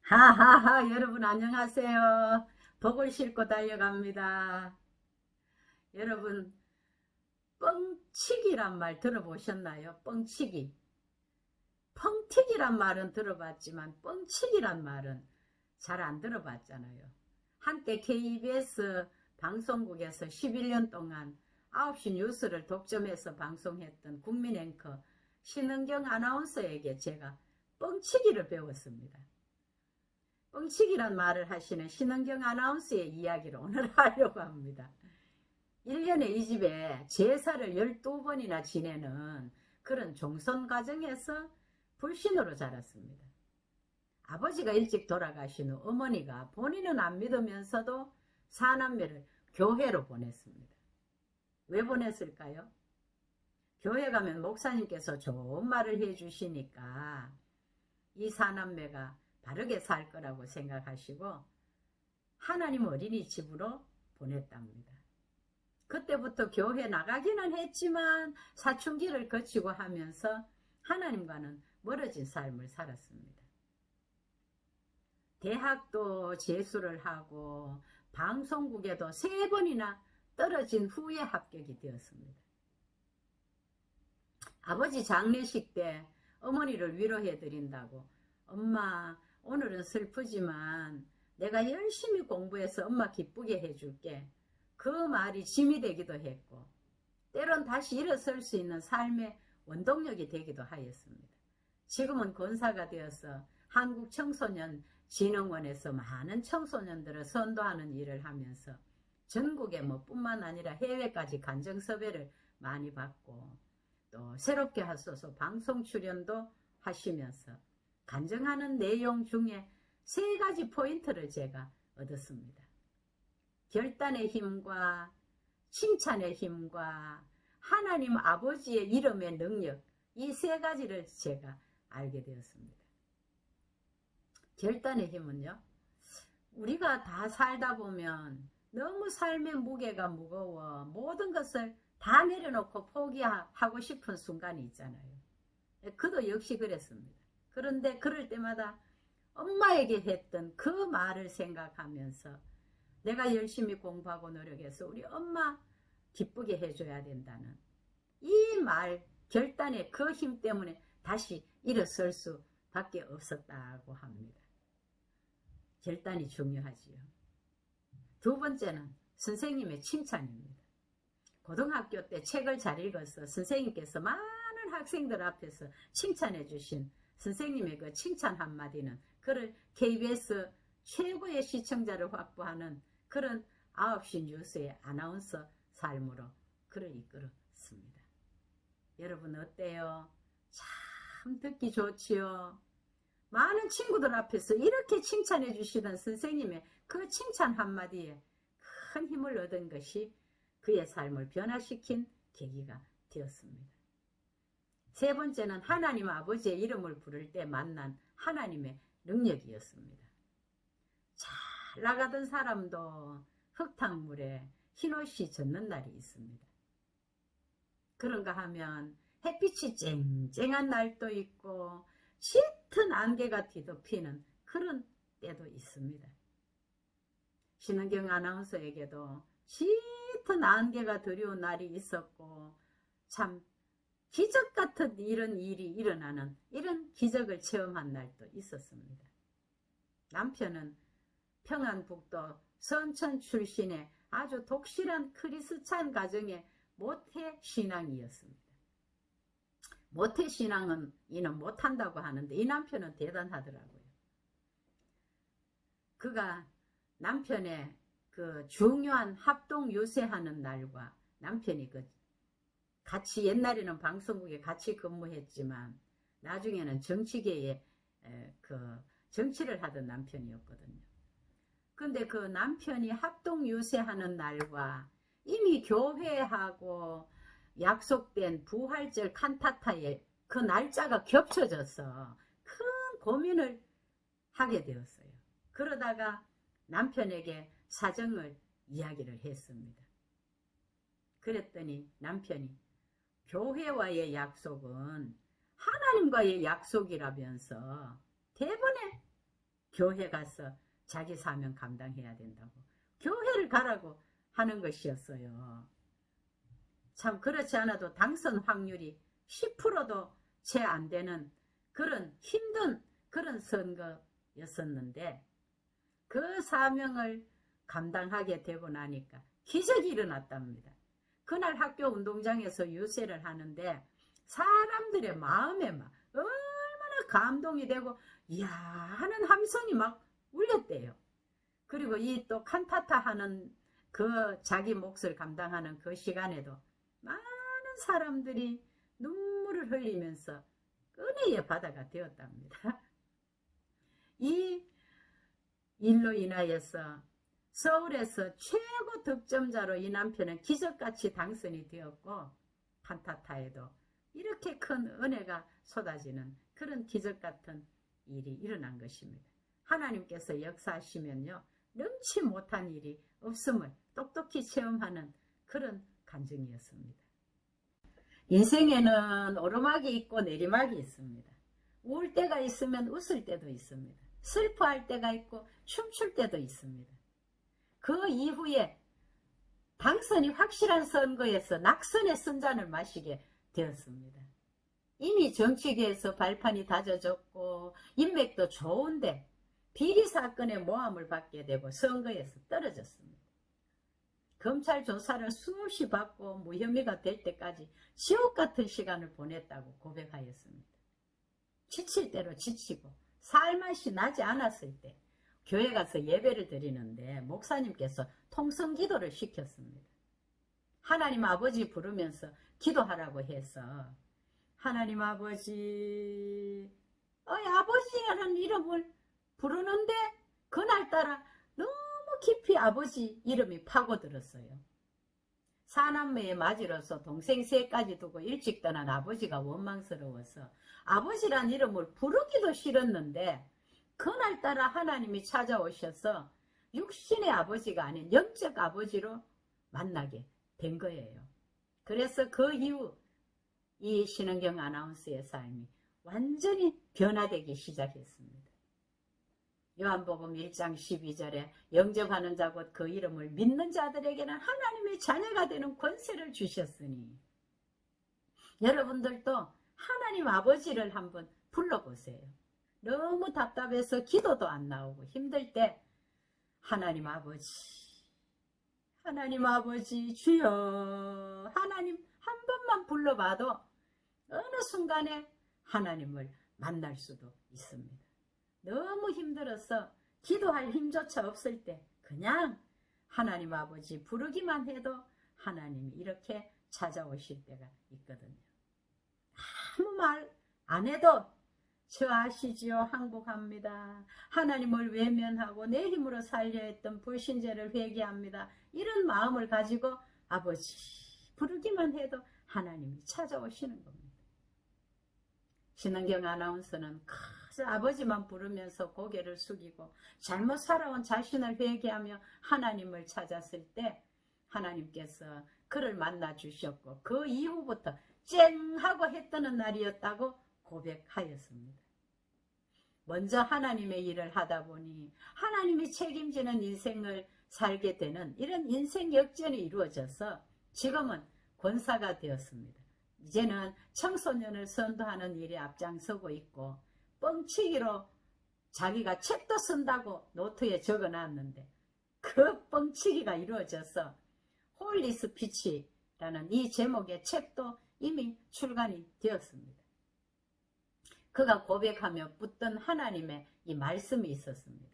하하하, 여러분 안녕하세요. 복을 싣고 달려갑니다. 여러분, 뻥치기란 말 들어보셨나요? 뻥치기. 펑튀기란 말은 들어봤지만 뻥치기란 말은 잘 안 들어봤잖아요. 한때 KBS 방송국에서 11년 동안 9시 뉴스를 독점해서 방송했던 국민 앵커 신은경 아나운서에게 제가 뻥치기를 배웠습니다. 뻥치기란 말을 하시는 신은경 아나운서의 이야기를 오늘 하려고 합니다. 1년에 이 집에 제사를 12번이나 지내는 그런 종손 가정에서 불신으로 자랐습니다. 아버지가 일찍 돌아가신 후 어머니가 본인은 안 믿으면서도 사남매를 교회로 보냈습니다. 왜 보냈을까요? 교회 가면 목사님께서 좋은 말을 해주시니까 이 사남매가 바르게 살 거라고 생각하시고 하나님 어린이집으로 보냈답니다. 그때부터 교회 나가기는 했지만 사춘기를 거치고 하면서 하나님과는 멀어진 삶을 살았습니다. 대학도 재수를 하고 방송국에도 3번이나 떨어진 후에 합격이 되었습니다. 아버지 장례식 때 어머니를 위로해드린다고 엄마 오늘은 슬프지만 내가 열심히 공부해서 엄마 기쁘게 해줄게. 그 말이 짐이 되기도 했고 때론 다시 일어설 수 있는 삶의 원동력이 되기도 하였습니다. 지금은 권사가 되어서 한국청소년진흥원에서 많은 청소년들을 선도하는 일을 하면서 전국에 뿐만 아니라 해외까지 간정섭외를 많이 받고 또 새롭게 하소서 방송 출연도 하시면서 간증하는 내용 중에 3가지 포인트를 제가 얻었습니다. 결단의 힘과 칭찬의 힘과 하나님 아버지의 이름의 능력, 이 3가지를 제가 알게 되었습니다. 결단의 힘은요, 우리가 다 살다 보면 너무 삶의 무게가 무거워 모든 것을 다 내려놓고 포기하고 싶은 순간이 있잖아요. 그도 역시 그랬습니다. 그런데 그럴 때마다 엄마에게 했던 그 말을 생각하면서 내가 열심히 공부하고 노력해서 우리 엄마 기쁘게 해줘야 된다는 이 말, 결단의 그 힘 때문에 다시 일어설 수밖에 없었다고 합니다. 결단이 중요하지요. 2번째는 선생님의 칭찬입니다. 고등학교 때 책을 잘 읽어서 선생님께서 많은 학생들 앞에서 칭찬해 주신 선생님의 그 칭찬 한마디는 그를 KBS 최고의 시청자를 확보하는 그런 9시 뉴스의 아나운서 삶으로 그를 이끌었습니다. 여러분 어때요? 참 듣기 좋지요. 많은 친구들 앞에서 이렇게 칭찬해 주시던 선생님의 그 칭찬 한마디에 큰 힘을 얻은 것이 그의 삶을 변화시킨 계기가 되었습니다. 3번째는 하나님 아버지의 이름을 부를 때 만난 하나님의 능력이었습니다. 잘 나가던 사람도 흙탕물에 흰옷이 젖는 날이 있습니다. 그런가 하면 햇빛이 쨍쨍한 날도 있고 짙은 안개가 뒤덮이는 그런 때도 있습니다. 신은경 아나운서에게도 짙은 안개가 두려운 날이 있었고 참 기적 같은 이런 일이 일어나는 이런 기적을 체험한 날도 있었습니다. 남편은 평안북도 선천 출신의 아주 독실한 크리스찬 가정의 모태신앙이었습니다. 모태신앙은 이는 못한다고 하는데 이 남편은 대단하더라고요. 그가 남편의 그 중요한 합동 유세하는 날과 남편이 같이 옛날에는 방송국에 같이 근무했지만 나중에는 정치계에 정치를 하던 남편이었거든요. 근데 그 남편이 합동 유세하는 날과 이미 교회하고 약속된 부활절 칸타타의 그 날짜가 겹쳐져서 큰 고민을 하게 되었어요. 그러다가 남편에게 사정을 이야기를 했습니다. 그랬더니 남편이 교회와의 약속은 하나님과의 약속이라면서 대번에 교회 가서 자기 사명 감당해야 된다고. 교회를 가라고 하는 것이었어요. 참 그렇지 않아도 당선 확률이 10%도 채 안 되는 그런 힘든 그런 선거였었는데 그 사명을 감당하게 되고 나니까 기적이 일어났답니다. 그날 학교 운동장에서 유세를 하는데 사람들의 마음에 막 얼마나 감동이 되고 이야 하는 함성이 막 울렸대요. 그리고 이 또 칸타타 하는 그 자기 몫을 감당하는 그 시간에도 많은 사람들이 눈물을 흘리면서 은혜의 바다가 되었답니다. 이 일로 인하여서 서울에서 최고 득점자로 이 남편은 기적같이 당선이 되었고 칸타타에도 이렇게 큰 은혜가 쏟아지는 그런 기적같은 일이 일어난 것입니다. 하나님께서 역사하시면요 능치 못한 일이 없음을 똑똑히 체험하는 그런 간증이었습니다. 인생에는 오르막이 있고 내리막이 있습니다. 울 때가 있으면 웃을 때도 있습니다. 슬퍼할 때가 있고 춤출 때도 있습니다. 그 이후에 당선이 확실한 선거에서 낙선의 선잔을 마시게 되었습니다. 이미 정치계에서 발판이 다져졌고 인맥도 좋은데 비리 사건의 모함을 받게 되고 선거에서 떨어졌습니다. 검찰 조사를 수없이 받고 무혐의가 될 때까지 지옥 같은 시간을 보냈다고 고백하였습니다. 지칠 대로 지치고 살맛이 나지 않았을 때 교회 가서 예배를 드리는데 목사님께서 통성기도를 시켰습니다. 하나님 아버지 부르면서 기도하라고 해서 하나님 아버지 아버지라는 이름을 부르는데 그날따라 너무 깊이 아버지 이름이 파고들었어요. 사남매의 맞이로서 동생 셋까지 두고 일찍 떠난 아버지가 원망스러워서 아버지란 이름을 부르기도 싫었는데 그날따라 하나님이 찾아오셔서 육신의 아버지가 아닌 영적 아버지로 만나게 된 거예요. 그래서 그 이후 이 신은경 아나운서의 삶이 완전히 변화되기 시작했습니다. 요한복음 1장 12절에 영접하는 자 곧 그 이름을 믿는 자들에게는 하나님의 자녀가 되는 권세를 주셨으니 여러분들도 하나님 아버지를 한번 불러보세요. 너무 답답해서 기도도 안 나오고 힘들 때 하나님 아버지 주여 하나님 한 번만 불러봐도 어느 순간에 하나님을 만날 수도 있습니다. 너무 힘들어서 기도할 힘조차 없을 때 그냥 하나님 아버지 부르기만 해도 하나님이 이렇게 찾아오실 때가 있거든요. 아무 말 안 해도 저 아시지요? 항복합니다. 하나님을 외면하고 내 힘으로 살려 했던 불신죄를 회개합니다. 이런 마음을 가지고 아버지 부르기만 해도 하나님이 찾아오시는 겁니다. 신은경 아나운서는 그저 아버지만 부르면서 고개를 숙이고 잘못 살아온 자신을 회개하며 하나님을 찾았을 때 하나님께서 그를 만나 주셨고 그 이후부터 쨍 하고 해 뜨는 날이었다고 고백하였습니다. 먼저 하나님의 일을 하다 보니 하나님이 책임지는 인생을 살게 되는 이런 인생 역전이 이루어져서 지금은 권사가 되었습니다. 이제는 청소년을 선도하는 일에 앞장서고 있고 뻥치기로 자기가 책도 쓴다고 노트에 적어놨는데 그 뻥치기가 이루어져서 홀리 스피치라는 이 제목의 책도 이미 출간이 되었습니다. 그가 고백하며 붙던 하나님의 이 말씀이 있었습니다.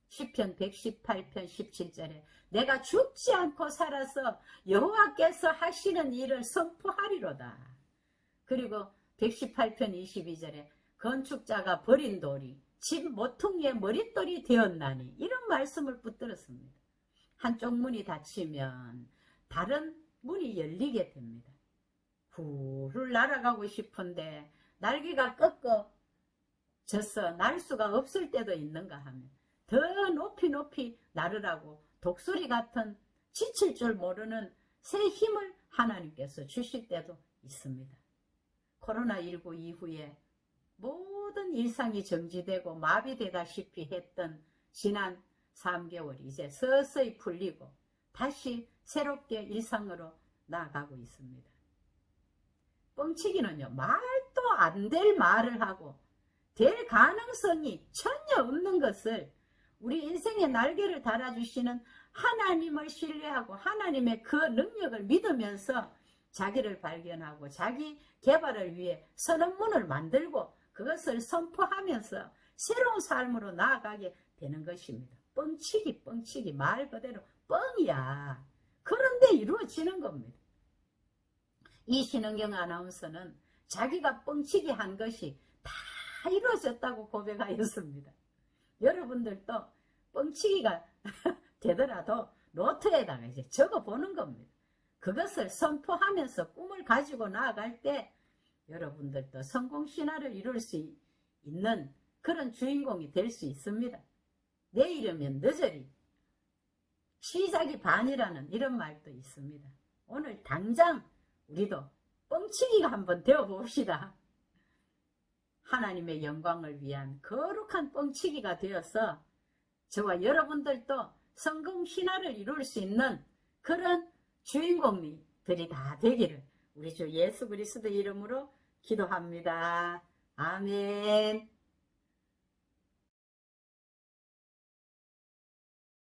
시편 118편 17절에 내가 죽지 않고 살아서 여호와께서 하시는 일을 선포하리로다. 그리고 118편 22절에 건축자가 버린 돌이 집 모퉁이의 머릿돌이 되었나니 이런 말씀을 붙들었습니다. 한쪽 문이 닫히면 다른 문이 열리게 됩니다. 훌훌 날아가고 싶은데 날개가 꺾어져서 날 수가 없을 때도 있는가 하면 더 높이 날으라고 독수리 같은 지칠 줄 모르는 새 힘을 하나님께서 주실 때도 있습니다. 코로나19 이후에 모든 일상이 정지되고 마비되다시피 했던 지난 3개월이 이제 서서히 풀리고 다시 새롭게 일상으로 나아가고 있습니다. 뻥치기는요, 말도 안 될 말을 하고 될 가능성이 전혀 없는 것을 우리 인생의 날개를 달아주시는 하나님을 신뢰하고 하나님의 그 능력을 믿으면서 자기를 발견하고 자기 개발을 위해 서는 문을 만들고 그것을 선포하면서 새로운 삶으로 나아가게 되는 것입니다. 뻥치기 말 그대로 뻥이야. 그런데 이루어지는 겁니다. 이신은경 아나운서는 자기가 뻥치기 한 것이 다 이루어졌다고 고백하였습니다. 여러분들도 뻥치기가 되더라도 노트에다가 이제 적어보는 겁니다. 그것을 선포하면서 꿈을 가지고 나아갈 때 여러분들도 성공신화를 이룰 수 있는 그런 주인공이 될 수 있습니다. 내일이면 늦으리 시작이 반이라는 이런 말도 있습니다. 오늘 당장 우리도 뻥치기가 한번 되어봅시다. 하나님의 영광을 위한 거룩한 뻥치기가 되어서 저와 여러분들도 성공신화를 이룰 수 있는 그런 주인공들이 다 되기를 우리 주 예수 그리스도 이름으로 기도합니다. 아멘.